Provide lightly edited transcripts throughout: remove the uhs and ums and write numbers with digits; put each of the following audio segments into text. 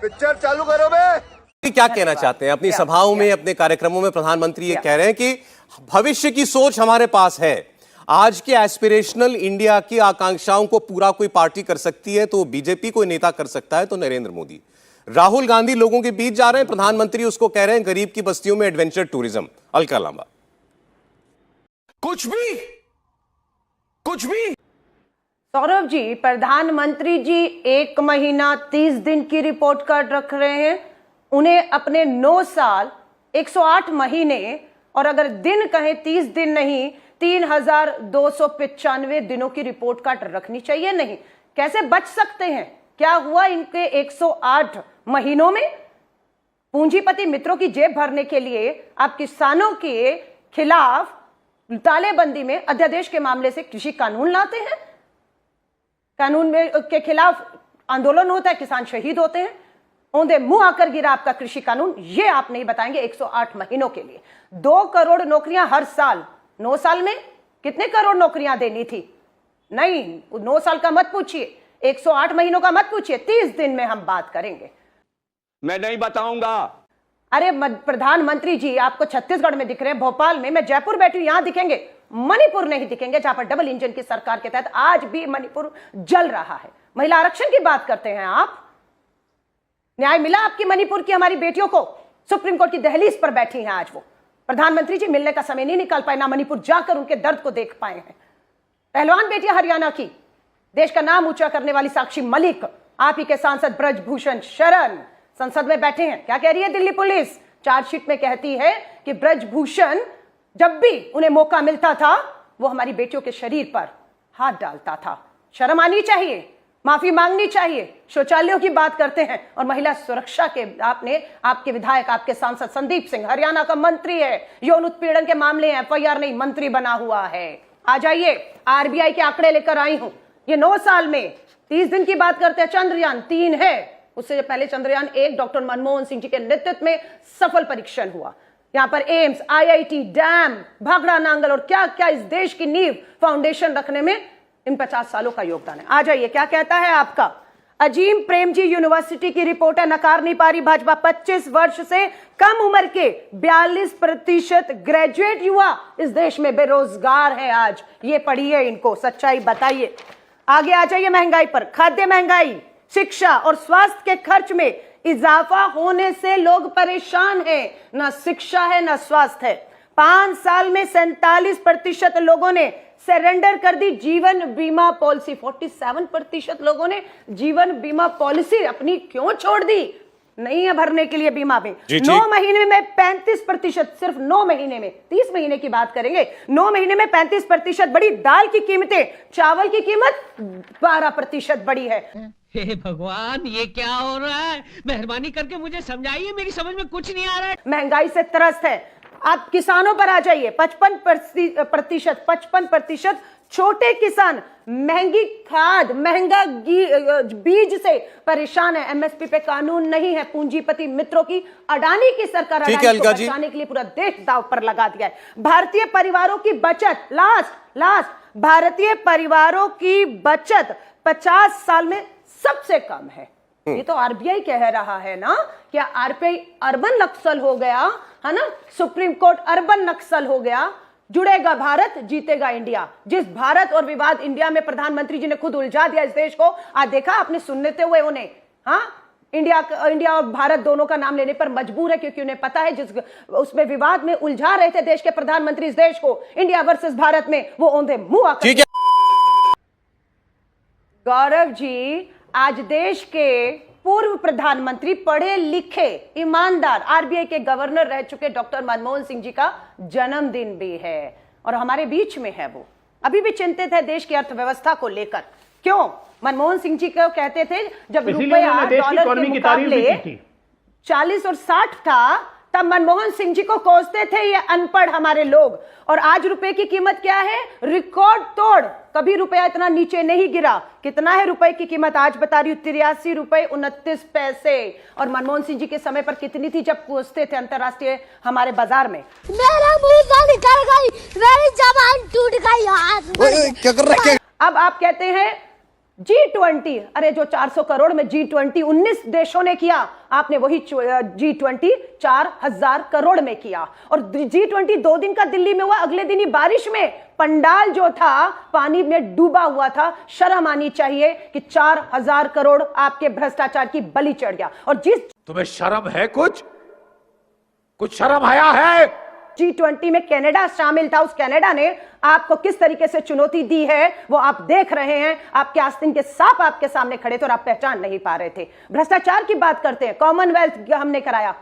Picture चालू करो बे। क्या कहना चाहते हैं अपनी सभाओं में, अपने कार्यक्रमों में? प्रधानमंत्री ये कह रहे हैं कि भविष्य की सोच हमारे पास है। आज के एस्पिरेशनल इंडिया की आकांक्षाओं को पूरा कोई पार्टी कर सकती है तो बीजेपी कोई नेता कर सकता है तो नरेंद्र मोदी। राहुल गांधी लोगों के बीच जा रहे हैं, प्रधानमंत्री उसको कह रहे हैं गरीब की बस्तियों में एडवेंचर टूरिज्म। अलका लांबा। कुछ भी सौरभ जी, प्रधानमंत्री जी 1 महीना 30 दिन की रिपोर्ट कार्ड रख रहे हैं। उन्हें अपने 9 साल 108 महीने और अगर दिन कहें 30 दिन नहीं 3295 दिनों की रिपोर्ट कार्ड रखनी चाहिए। नहीं, कैसे बच सकते हैं? क्या हुआ इनके 108 महीनों में? पूंजीपति मित्रों की जेब भरने के लिए आप किसानों के खिलाफ तालेबंदी में अध्यादेश के मामले से कृषि कानून लाते हैं। कानून में के खिलाफ आंदोलन होता है, किसान शहीद होते हैं। औंधे मुंह आकर गिरा आपका कृषि कानून। ये आप नहीं बताएंगे 108 महीनों के लिए 2 करोड़ नौकरियां हर साल। 9 साल में कितने करोड़ नौकरियां देनी थी? नहीं, 9 साल का मत पूछिए, 108 महीनों का मत पूछिए। 30 दिन में हम बात करेंगे। मैं नहीं बताऊंगा। अरे प्रधानमंत्री जी आपको छत्तीसगढ़ में दिख रहे हैं, भोपाल में, मैं जयपुर बैठी हूं, यहां दिखेंगे। मणिपुर नहीं दिखेंगे जहां पर डबल इंजन की सरकार के तहत आज भी मणिपुर जल रहा है। महिला आरक्षण की बात करते हैं आप। न्याय मिला आपकी मणिपुर की हमारी बेटियों को? सुप्रीम कोर्ट की दहलीज पर बैठी हैं आज वो। प्रधानमंत्री जी मिलने का समय नहीं निकाल पाए, ना मणिपुर जाकर उनके दर्द को देख पाए हैं। पहलवान बेटियां हरियाणा की, देश का नाम ऊंचा करने वाली साक्षी मलिक, आप ही के सांसद ब्रजभूषण शरण संसद में बैठे हैं। क्या कह रही है दिल्ली पुलिस? चार्जशीट में कहती है कि ब्रजभूषण जब भी उन्हें मौका मिलता था वो हमारी बेटियों के शरीर पर हाथ डालता था। शर्म आनी चाहिए, माफी मांगनी चाहिए। शौचालयों की बात करते हैं और महिला सुरक्षा के आपके विधायक, आपके सांसद संदीप सिंह हरियाणा का मंत्री है, यौन उत्पीड़न के मामले हैं, FIR नहीं, मंत्री बना हुआ है। आ जाइए, RBI के आंकड़े लेकर आई हूं। ये 9 साल में 30 दिन की बात करते हैं। चंद्रयान 3 है, उससे पहले चंद्रयान 1 डॉक्टर मनमोहन सिंह जी के नेतृत्व में सफल परीक्षण हुआ। यहां पर AIIMS, IIT, dam, Bhakra Nangal और क्या क्या इस देश की नींव फाउंडेशन रखने में इन 50 सालों का योगदान है। आ जाइए, क्या कहता है आपका अजीम प्रेमजी यूनिवर्सिटी की रिपोर्ट है। नकार नहीं पा रही भाजपा। 25 वर्ष से कम उम्र के 42% ग्रेजुएट युवा इस देश में बेरोजगार है आज। ये पढ़िए, इनको सच्चाई बताइए। आगे आ जाइए महंगाई पर। खाद्य महंगाई, शिक्षा और स्वास्थ्य के खर्च में इजाफा होने से लोग परेशान हैं। ना शिक्षा है ना स्वास्थ्य है। 5 साल में 47% लोगों ने सरेंडर कर दी जीवन बीमा पॉलिसी। 47% लोगों ने जीवन बीमा पॉलिसी अपनी क्यों छोड़ दी? नहीं है भरने के लिए बीमा में। 9 महीने में 35%, सिर्फ 9 महीने में, 30 महीने की बात करेंगे, 9 महीने में 35% बढ़ी दाल की कीमतें। चावल की कीमत 12% बढ़ी है। हे भगवान, ये क्या हो रहा है? मेहरबानी करके मुझे समझाइए, मेरी समझ में कुछ नहीं आ रहा है। महंगाई से त्रस्त है। आप किसानों पर आ जाइए। 55% छोटे किसान महंगी खाद, महंगा बीज से परेशान है। MSP पे कानून नहीं है। पूंजीपति मित्रों की अडानी की सरकार अडानी को बचाने के लिए पूरा देश दांव पर लगा दिया है। भारतीय परिवारों की बचत लास्ट भारतीय परिवारों की बचत 50 साल में सबसे कम है। ये तो RBI कह रहा है ना। क्या RBI अर्बन नक्सल हो गया है ना? सुप्रीम कोर्ट अर्बन नक्सल हो गया। जुड़ेगा भारत, जीतेगा इंडिया। जिस भारत और विवाद इंडिया में प्रधानमंत्री जी ने खुद उलझा दिया इस देश को। आज देखा आपने सुनते हुए उन्हें, हाँ, इंडिया और भारत दोनों का नाम लेने पर मजबूर है, क्योंकि उन्हें पता है जिस उसमें विवाद में उलझा रहे थे देश के प्रधानमंत्री इस देश को, इंडिया वर्सेस भारत में, वो औंधे मुंह आकर। गौरव जी, आज देश के पूर्व प्रधानमंत्री, पढ़े लिखे, ईमानदार, RBI के गवर्नर रह चुके डॉक्टर मनमोहन सिंह जी का जन्मदिन भी है और हमारे बीच में है। वो अभी भी चिंतित है देश की अर्थव्यवस्था को लेकर। क्यों? मनमोहन सिंह जी को कहते थे जब रुपया डॉलर के मुकाबले 40 और 60 था, तब मनमोहन सिंह जी को कोसते थे ये अनपढ़ हमारे लोग। और आज रुपए की कीमत क्या है? रिकॉर्ड तोड़। कभी रुपया इतना नीचे नहीं गिरा। कितना है रुपए की कीमत? आज बता रही हूं, 83 रुपए 29 पैसे। और मनमोहन सिंह जी के समय पर कितनी थी जब कोसते थे अंतरराष्ट्रीय हमारे बाजार में? मेरा मुंह निकल गई, मेरी जबान टूट गई यार। क्या कर रहा है? अब आप कहते हैं G20, अरे जो 400 करोड़ में G20 19 देशों ने किया, आपने वही G20 4000 करोड़ में किया। और G20 2 दिन का दिल्ली में हुआ, अगले दिन ही बारिश में पंडाल जो था पानी में डूबा हुआ था। शर्म आनी चाहिए कि 4000 करोड़ आपके भ्रष्टाचार की बलि चढ़ गया। और जिस तुम्हें शर्म है? कुछ शर्म आया है? G20 में कनाडा शामिल था, उस कनाडा ने आपको किस तरीके से चुनौती दी है वो आप देख रहे हैं। आपके आस्तीन के सांप आपके सामने खड़े थे और आप पहचान नहीं पा रहे थे। भ्रष्टाचार की बात करते हैं, कॉमनवेल्थ हमने कराया,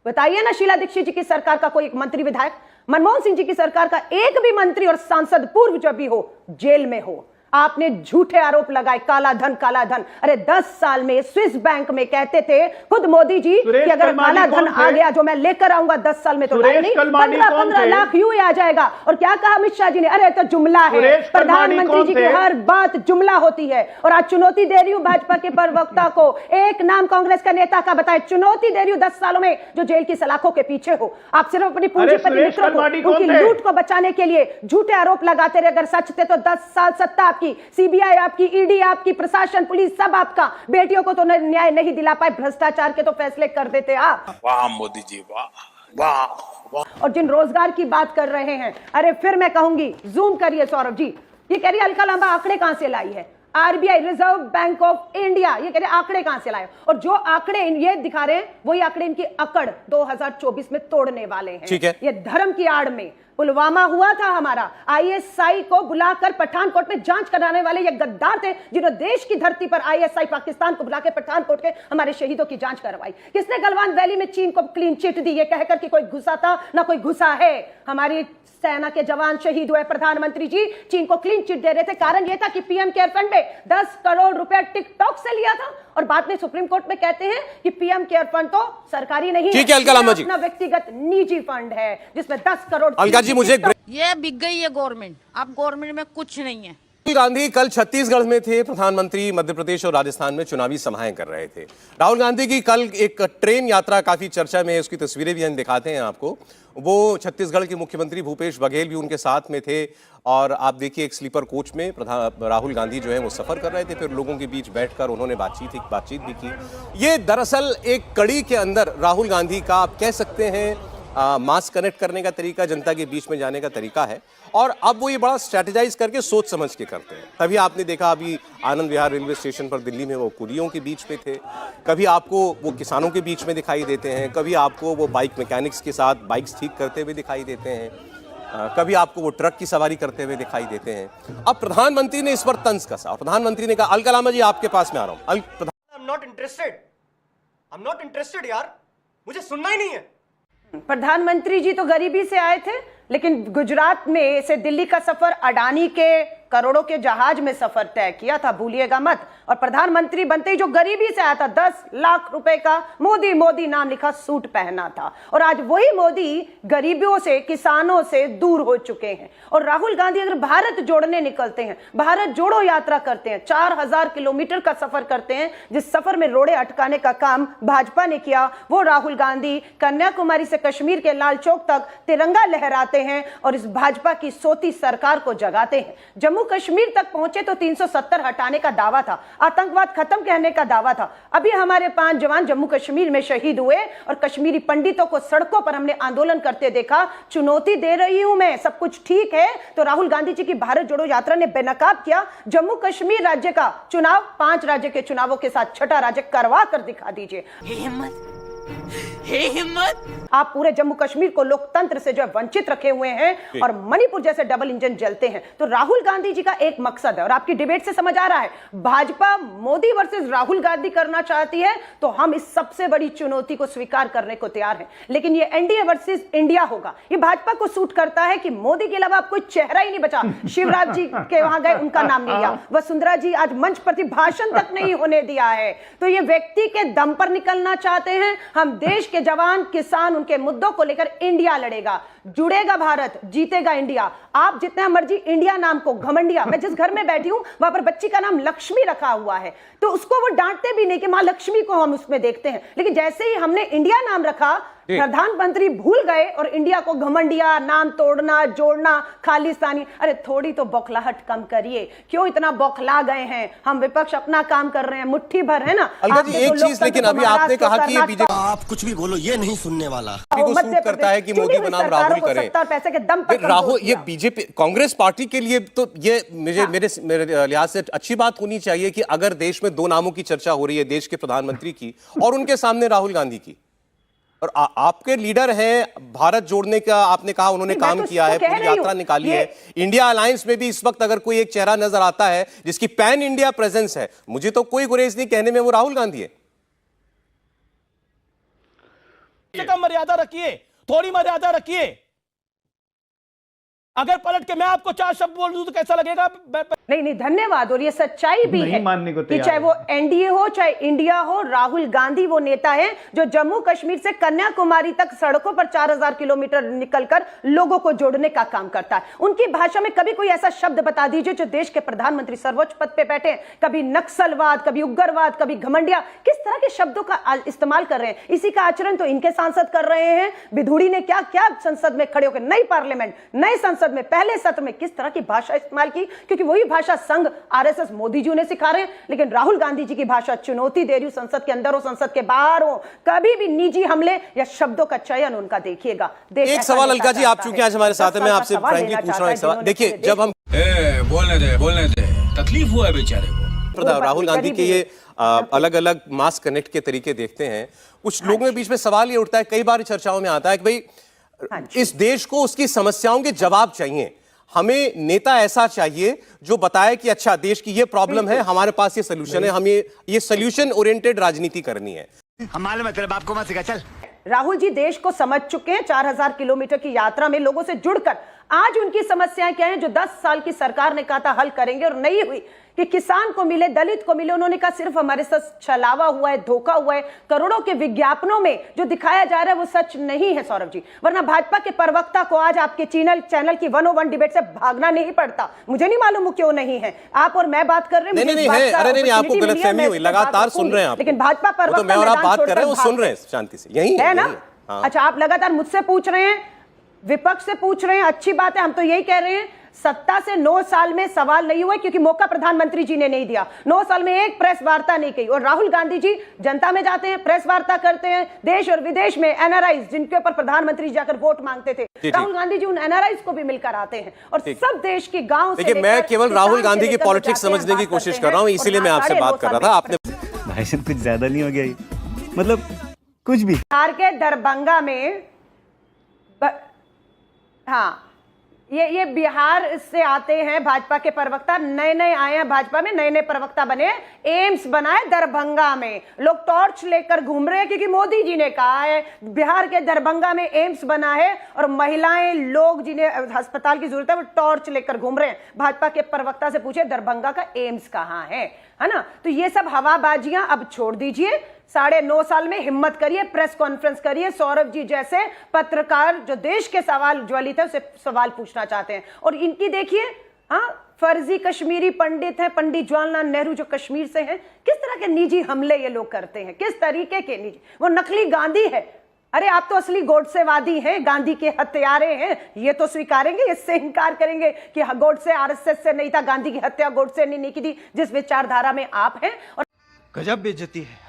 बताइए ना शीला दीक्षित जी की सरकार का कोई एक मंत्री विधायक, मनमोहन सिंह जी की सरकार का एक भी मंत्री और सांसद पूर्व जब भी हो जेल में हो। आपने झूठे आरोप लगाए, काला धन। अरे 10 साल में स्विस बैंक में कहते थे खुद मोदी जी कि अगर काला धन आ गया जो मैं लेकर आऊंगा 10 साल में, तो नहीं 15 लाख यूं ही आ जाएगा। और क्या कहा अमित शाह जी ने? अरे तो जुमला है, प्रधानमंत्री जी की हर बात जुमला होती है। और आज चुनौती दे रही हूं भाजपा के प्रवक्ता को, एक नाम कांग्रेस का नेता का बताए, चुनौती दे रही हूं 10 सालों में जो जेल की सलाखों के पीछे हो। आप सिर्फ अपनी पूंजीपति मित्रों को उनकी लूट को बचाने के लिए झूठे आरोप लगाते रहे। अगर सच थे तो 10 साल सत्ता आपकी, सीबीआई आपकी, ईडी आपकी, प्रशासन पुलिस सब आपका। बेटियों को तो न्याय नहीं दिला पाए, भ्रष्टाचार के तो फैसले कर देते आप। वाह मोदी जी, वाह। और जिन रोजगार की बात कर रहे हैं, अरे फिर मैं कहूंगी जूम करिए सौरभ जी, ये कह रही हल्का लंबा आंकड़े कहां से लाई है? RBI, reserve bank of India, ये कह रहे आंकड़े कहां से लाए? और जो आंकड़े ये दिखा रहे हैं वही आंकड़े इनकी अकड़ 2024 में तोड़ने वाले हैं। ठीक है। ये धर्म की आड़ में पुलवामा हुआ था, हमारा आईएसआई को बुलाकर पठानकोट में जांच कराने वाले ये गद्दार थे जिन्होंने देश की धरती पर आईएसआई पाकिस्तान को बुलाकर पठानकोट के हमारे शहीदों की जांच करवाई। किसने गलवान वैली में चीन को क्लीन चिट दी ये कहकर कि कोई घुसा था ना कोई घुसा है? हमारी सेना के जवान शहीद हुए, प्रधानमंत्री जी चीन को क्लीन चिट दे रहे थे। कारण यह था कि पीएम केयर फंड में 10 करोड़ रुपया टिकटॉक से लिया था। और बाद में सुप्रीम कोर्ट में कहते हैं कि पीएम केयर फंड तो सरकारी नहीं है, अपना व्यक्तिगत निजी फंड है जिसमें 10 करोड़। अलका जी, मुझे ये बिक गई है गवर्नमेंट, अब गवर्नमेंट में कुछ नहीं है। राहुल गांधी कल छत्तीसगढ़ में थे, प्रधानमंत्री मध्य प्रदेश और राजस्थान में चुनावी सभाएं कर रहे थे। राहुल गांधी की कल एक ट्रेन यात्रा काफी चर्चा में है, उसकी तस्वीरें भी हम दिखाते हैं आपको। वो छत्तीसगढ़ के मुख्यमंत्री भूपेश बघेल भी उनके साथ में थे और आप देखिए एक स्लीपर कोच में राहुल गांधी जो है वो सफर कर रहे थे। फिर लोगों के बीच बैठकर उन्होंने बातचीत भी की। ये दरअसल एक कड़ी के अंदर राहुल गांधी का आप कह सकते हैं मास कनेक्ट करने का तरीका, जनता के बीच में जाने का तरीका है। और अब वो ये बड़ा स्ट्रेटेजाइज करके सोच समझ के करते हैं। तभी आपने देखा अभी आनंद विहार रेलवे स्टेशन पर दिल्ली में वो कुलियों के बीच पे थे, कभी आपको वो किसानों के बीच में दिखाई देते हैं, कभी आपको वो बाइक मैकेनिक्स के साथ बाइक्स ठीक करते हुए दिखाई देते हैं, कभी आपको वो ट्रक की सवारी करते हुए दिखाई देते हैं। अब प्रधानमंत्री ने इस पर तंज कसा और प्रधानमंत्री ने कहा, अलका लामा जी आपके पास में आ रहा हूं। I'm not interested यार, मुझे सुनना ही नहीं है। प्रधानमंत्री जी तो गरीबी से आए थे, लेकिन गुजरात में से दिल्ली का सफर अडानी के करोड़ों के जहाज में सफर तय किया था, भूलिएगा मत। और प्रधानमंत्री बनते ही जो गरीबी से आया था, 10 लाख रुपए का मोदी नाम लिखा सूट पहना था। और आज वही मोदी गरीबियों से, किसानों से दूर हो चुके हैं। और राहुल गांधी अगर भारत जोड़ने निकलते हैं, भारत जोड़ो यात्रा करते हैं, 4000 किलोमीटर का सफर करते हैं, जिस सफर में रोड़े अटकाने का काम भाजपा ने किया, वो राहुल गांधी कन्याकुमारी से कश्मीर के लाल चौक तक तिरंगा लहराते हैं और इस भाजपा की सोती सरकार को जगाते हैं। जम्मू कश्मीर तक पहुंचे तो 370 हटाने का दावा था, आतंकवाद खत्म कहने का दावा था। अभी हमारे 5 जवान जम्मू कश्मीर में शहीद हुए और कश्मीरी पंडितों को सड़कों पर हमने आंदोलन करते देखा। चुनौती दे रही हूं मैं, सब कुछ ठीक है तो राहुल गांधी जी की भारत जोड़ो यात्रा ने बेनकाब किया। जम्मू कश्मीर राज्य का चुनाव 5 राज्य के चुनावों के साथ छठा राज्य करवा कर दिखा दीजिए। हिम्मत आप पूरे जम्मू कश्मीर को लोकतंत्र से जो वंचित रखे हुए हैं और मणिपुर जैसे डबल इंजन जलते हैं। तो राहुल गांधी जी का एक मकसद है और आपकी डिबेट से समझ आ रहा है, भाजपा मोदी वर्सेस राहुल गांधी करना चाहती है तो हम इस सबसे बड़ी चुनौती को स्वीकार करने को तैयार हैं। लेकिन ये एनडीए वर्सेस इंडिया होगा। ये भाजपा को सूट करता है कि मोदी के अलावा कोई चेहरा ही नहीं बचा। शिवराज जी के वहां गए, उनका नाम नहीं लिया। वसुंधरा जी आज मंच पर भाषण तक नहीं होने दिया है। तो ये व्यक्ति के दम पर निकलना चाहते हैं। हम देश के जवान, किसान, उनके मुद्दों को लेकर इंडिया लड़ेगा। जुड़ेगा भारत, जीतेगा इंडिया। आप जितना मर्जी इंडिया नाम को घमंडिया, मैं जिस घर में बैठी हूं वहां पर बच्ची का नाम लक्ष्मी रखा हुआ है, तो उसको वो डांटते भी नहीं कि मां लक्ष्मी को हम उसमें देखते हैं, लेकिन जैसे ही हमने इंडिया नाम रखा, प्रधानमंत्री भूल गए और इंडिया को घमंडिया, नाम तोड़ना, जोड़ना, खालिस्तानी। अरे थोड़ी तो बौखलाहट कम करिए, क्यों इतना बौखला गए हैं? हम विपक्ष अपना काम कर रहे हैं, मुट्ठी भर है ना। अलका जी एक चीज, लेकिन अभी आपने कहा कि ये बीजेपी, आप कुछ भी बोलो ये नहीं सुनने वाला को सूट करता है कि मोदी बनाम राहुल करें, पैसे के दम पर राहुल, ये बीजेपी कांग्रेस पार्टी के लिए तो ये मेरे लिहाज से अच्छी बात होनी चाहिए कि अगर देश में दो नामों की चर्चा हो रही है, देश के प्रधानमंत्री की और उनके सामने राहुल गांधी की, और आपके लीडर हैं, भारत जोड़ने का आपने कहा उन्होंने काम किया है, पूरी यात्रा निकाली है, इंडिया अलायंस में भी इस वक्त अगर कोई एक चेहरा नजर आता है जिसकी पैन इंडिया प्रेजेंस है, मुझे तो कोई गुरेज नहीं कहने में, वो राहुल गांधी है। कम मर्यादा रखिए, थोड़ी मर्यादा रखिए। अगर पलट के मैं आपको 4 शब्द बोल दूं तो कैसा लगेगा? नहीं, धन्यवाद। और ये सच्चाई भी है कि चाहे वो एनडीए हो, चाहे इंडिया हो, राहुल गांधी वो नेता है जो जम्मू कश्मीर से कन्याकुमारी तक सड़कों पर 4000 किलोमीटर निकलकर लोगों को जोड़ने का काम करता है। उनकी भाषा में कभी कोई ऐसा शब्द बता दीजिए जो देश के प्रधानमंत्री सर्वोच्च पद पे बैठे, कभी नक्सलवाद, कभी उग्रवाद, कभी घमंडिया, किस तरह के शब्दों का इस्तेमाल कर रहे हैं। इसी का आचरण तो इनके सांसद कर रहे हैं। बिधूड़ी ने क्या क्या संसद में खड़े होकर, नई पार्लियामेंट, नए संसद में पहले सत्र में किस तरह की भाषा इस्तेमाल की, क्योंकि वही भाषा संघ आरएसएस मोदी जी उन्हें सिखा रहे हैं। लेकिन राहुल गांधी जी की भाषा चुनौती दे रही हूं, संसद के अंदर हो, संसद के बाहर हो, कभी भी निजी हमले या शब्दों का चयन उनका देखिएगा। एक सवाल अलका जी, आप चूंकि आज हमारे साथ हैं, मैं आपसे फ्रैंकली पूछ रहा हूं एक सवाल। देखिए, जब हम बोलने दे तकलीफ हुआ है बेचारे को। राहुल गांधी के ये अलग अलग मास कनेक्ट के तरीके देखते हैं, कुछ लोगों के बीच में सवाल ये उठता है, कई बार चर्चाओं में आता है कि भाई इस देश को उसकी समस्याओं के जवाब चाहिए, हमें नेता ऐसा चाहिए जो बताए कि अच्छा देश की ये प्रॉब्लम है, हमारे पास ये सोल्यूशन है, हमें ये सोल्यूशन ओरिएंटेड राजनीति करनी है। हमारे मतलब आपको मत सिखा चल। राहुल जी देश को समझ चुके हैं, 4000 किलोमीटर की यात्रा में लोगों से जुड़कर आज उनकी समस्याएं क्या हैं जो 10 साल की सरकार ने कहा था हल करेंगे और नहीं हुई, कि किसान को मिले, दलित को मिले। उन्होंने कहा सिर्फ हमारे साथ छलावा हुआ है, धोखा हुआ है, करोड़ों के विज्ञापनों में जो दिखाया जा रहा है वो सच नहीं है सौरभ जी। वरना भाजपा के प्रवक्ता को आज आपके चैनल की 101 डिबेट से भागना नहीं पड़ता। मुझे नहीं मालूम क्यों नहीं है, आप और मैं बात कर रहे हैं, नहीं, आपको गलतफहमी हुई, लगातार सुन रहे हैं आप, लेकिन भाजपा प्रवक्ता मैं और आप बात कर रहे हैं, वो सुन रहे हैं शांति से, यही है ना। अच्छा, आप लगातार मुझसे पूछ रहे हैं, विपक्ष से पूछ रहे हैं, अच्छी बात है। हम तो यही कह रहे हैं, सत्ता से 9 साल में सवाल नहीं हुए क्योंकि मौका प्रधानमंत्री जी ने नहीं दिया। 9 साल में एक प्रेस वार्ता नहीं की। और राहुल गांधी जी जनता में जाते हैं, प्रेस वार्ता करते हैं, देश और विदेश में एनआरआईज जिनके ऊपर प्रधानमंत्री जाकर वोट मांगते थे, राहुल गांधी जी उन एनआरआईज को भी मिलकर आते हैं और सब देश के गांव से। देखिए, मैं केवल राहुल गांधी की पॉलिटिक्स समझने की कोशिश कर रहा हूं, इसीलिए मैं आपसे बात कर रहा था। आपने भाई कुछ ज्यादा नहीं हो गया, मतलब कुछ भी। बिहार के दरभंगा में हाँ, ये बिहार से आते हैं भाजपा के प्रवक्ता, नए आए हैं भाजपा में, नए प्रवक्ता बने, एम्स बनाए दरभंगा में। लोग टॉर्च लेकर घूम रहे हैं क्योंकि मोदी जी ने कहा है बिहार के दरभंगा में एम्स बना है और महिलाएं, लोग जिन्हें अस्पताल की जरूरत है वो टॉर्च लेकर घूम रहे हैं। भाजपा के प्रवक्ता से पूछे दरभंगा का एम्स कहां है ना। तो ये सब हवाबाजियां अब छोड़ दीजिए, 9.5 साल में हिम्मत करिए, प्रेस कॉन्फ्रेंस करिए। सौरभ जी जैसे पत्रकार जो देश के सवाल ज्वलित है उसे सवाल पूछना चाहते हैं। और इनकी देखिए, फर्जी कश्मीरी पंडित हैं, पंडित जवाहरलाल नेहरू जो कश्मीर से हैं, किस तरह के निजी हमले ये लोग करते हैं, किस तरीके के निजी। वो नकली गांधी है। अरे आप तो असली गोडसेवादी हैं, गांधी के हत्यारे हैं, ये तो स्वीकारेंगे, इससे इनकार करेंगे कि गोडसे आरएसएस से नहीं था, गांधी की हत्या गोडसे ने नहीं की थी जिस विचारधारा में आप हैं। और गजब बेइज्जती है।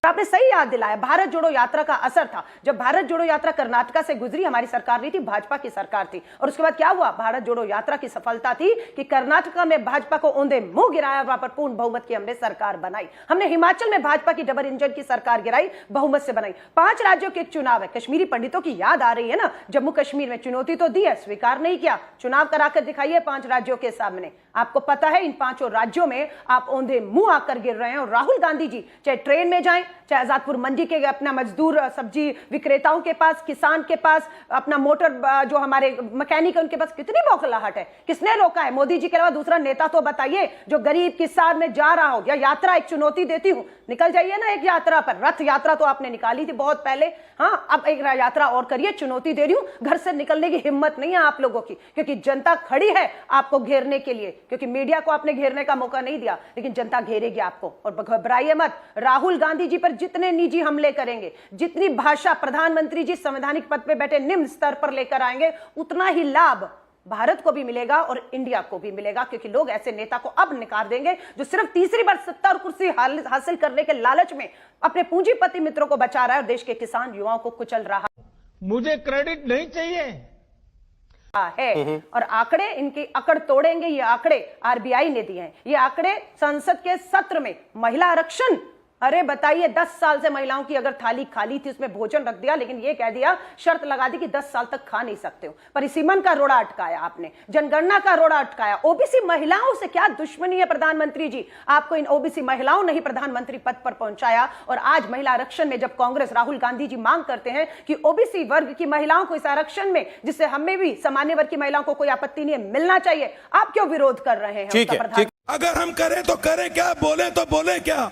आपने सही याद दिलाया, भारत जोड़ो यात्रा का असर था। जब भारत जोड़ो यात्रा कर्नाटका से गुजरी, हमारी सरकार नहीं थी, भाजपा की सरकार थी। और उसके बाद क्या हुआ, भारत जोड़ो यात्रा की सफलता थी कि कर्नाटका में भाजपा को औंधे मुंह गिराया, वहां पर पूर्ण बहुमत की हमने सरकार बनाई। हमने हिमाचल में भाजपा की डबल इंजन की सरकार गिराई, बहुमत से बनाई। 5 राज्यों के चुनाव है, कश्मीरी पंडितों की याद आ रही है ना, जम्मू कश्मीर में चुनौती तो दी है, स्वीकार नहीं किया। चुनाव कराकर दिखाइए 5 राज्यों के सामने, आपको पता है इन 5 राज्यों में आप औंधे मुंह आकर गिर रहे हैं। और राहुल गांधी जी चाहे ट्रेन में जाएं, चाहे आजादपुर मंडी के अपना मजदूर सब्जी विक्रेताओं के पास, किसान के पास, अपना मोटर जो हमारे मैकेनिक है उनके पास कितनी बौखलाहट है। किसने रोका है? मोदी जी के अलावा दूसरा नेता तो बताइए जो गरीब किसान में जा रहा हो। या यात्रा एक चुनौती देती हूं, निकल जाइए ना एक यात्रा पर। रथ यात्रा तो आपने निकाली थी बहुत पहले, हाँ अब एक यात्रा और करिए। चुनौती दे रही हूं, घर से निकलने की हिम्मत नहीं है आप लोगों की, क्योंकि जनता खड़ी है आपको घेरने के लिए। क्योंकि मीडिया को आपने घेरने का मौका नहीं दिया, लेकिन जनता घेरेगी आपको। और घबराइए मत, राहुल गांधी जी पर जितने निजी हमले करेंगे, जितनी भाषा प्रधानमंत्री जी संवैधानिक पद पर बैठे निम्न स्तर पर लेकर आएंगे, उतना ही लाभ भारत को भी मिलेगा और इंडिया को भी मिलेगा। क्योंकि लोग ऐसे नेता को अब निकाल देंगे जो सिर्फ तीसरी बार सत्ता और कुर्सी हासिल करने के लालच में अपने पूंजीपति मित्रों को बचा रहा है और देश के किसान युवाओं को कुचल रहा मुझे क्रेडिट नहीं चाहिए है। और आंकड़े इनकी अकड़ तोड़ेंगे। ये आंकड़े आरबीआई ने दिए हैं। ये आंकड़े संसद के सत्र में महिला आरक्षण, अरे बताइए 10 साल से महिलाओं की अगर थाली खाली थी उसमें भोजन रख दिया, लेकिन ये कह दिया, शर्त लगा दी कि 10 साल तक खा नहीं सकते हो। परिसीमन का रोड़ा अटकाया आपने, जनगणना का रोड़ा अटकाया। ओबीसी महिलाओं से क्या दुश्मनी है प्रधानमंत्री जी? आपको इन ओबीसी महिलाओं ने ही प्रधानमंत्री पद पर पहुंचाया। और आज महिला आरक्षण में जब कांग्रेस राहुल गांधी जी मांग करते हैं कि ओबीसी वर्ग की महिलाओं को इस आरक्षण में, जिससे हमें भी सामान्य वर्ग की महिलाओं को कोई आपत्ति नहीं है, मिलना चाहिए, आप क्यों विरोध कर रहे हैं? ठीक है, अगर हम करें तो करें क्या, बोले तो बोले क्या?